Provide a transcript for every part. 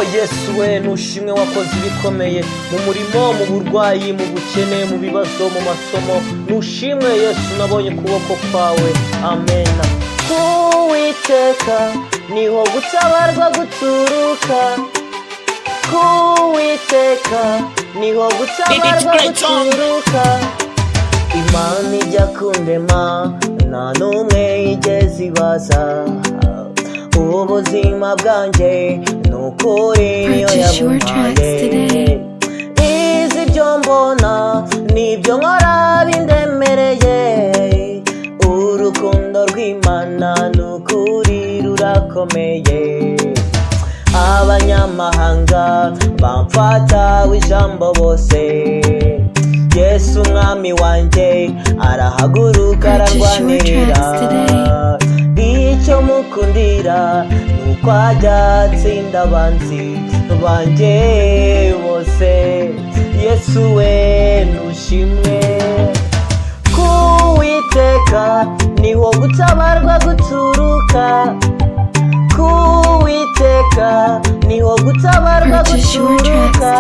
Yesu we nushimwe wakoze ibikomeye mu murimo, mu burwayi, mu bukene, mu bibazo, mu masomo. Nushimwe Yesu, nabonye kuboko kwawe. Amen. Kuwiteka niho gutabarwa guturuka, Kuwiteka niho gutabarwa guturuka. Imana ijya kundema nta n'umwe igeze ibaza ubuzima bwanjye, nukuri niyo yabumpaye. Izi byo mbona nibyo nkora bindemereye, urukundo rw'Imana nukuri rurakomeye. Abanyamahanga bamfata w'ijambo bose, Yesu umwami wanjye arahaguruka ararwanirira. Icyo mukundira nuko ajya atsinda abanzi banjye bose. Yesu we nushimwe. Kuwiteka niho gutabarwa guturuka, Kuwiteka niho gutabarwa guturuka,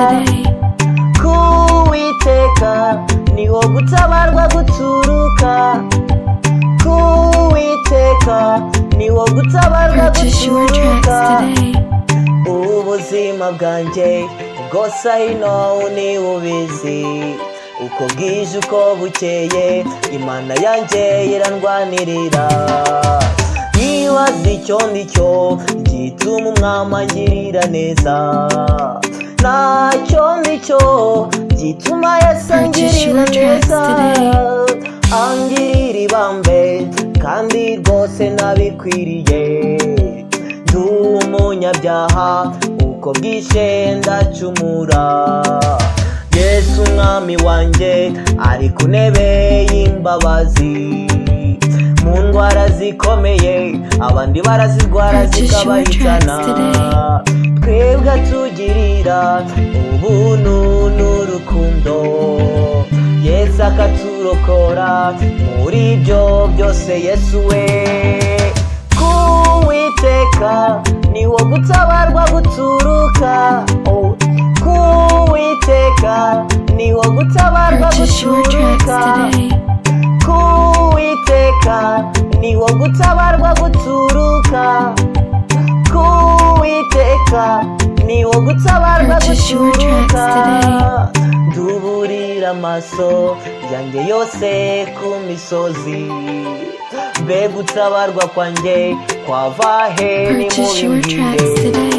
Kuwiteka niho gutabarwa guturuka, Kuwiteka niho gutabarwa guturuka. Ubuzima bwanjye bwose hino ni ubizi, uko bwije uko bukeye Imana yanjye irandwanirira. Nibaza icyo ndicyo gituma umwami angirira neza, ntacyo ndicyo gituma Yesu angirira neza. Angirira ibambe kandi rwose nabikwiriye, ndi umunyabyaha uko bwishe ndacumura. Yesu umwami wanjye ari ku ntebe y'imbabazi, mu ndwara zikomeye abandi barazirwara zikabahitana, twebwe atugirira ubuntu n'urukundo. Yesu akaturokora muri ibyo byose. Yesu we. Kuwiteka niho gutabarwa guturuka, Kuwiteka niho gutabarwa guturuka, Kuwiteka niho gutabarwa guturuka, Kuwiteka niho gutabarwa guturuka. Nduburira amaso yanjye yose ku misozi, mbe gutabarwa kwanjye kwava he nimubimbwire.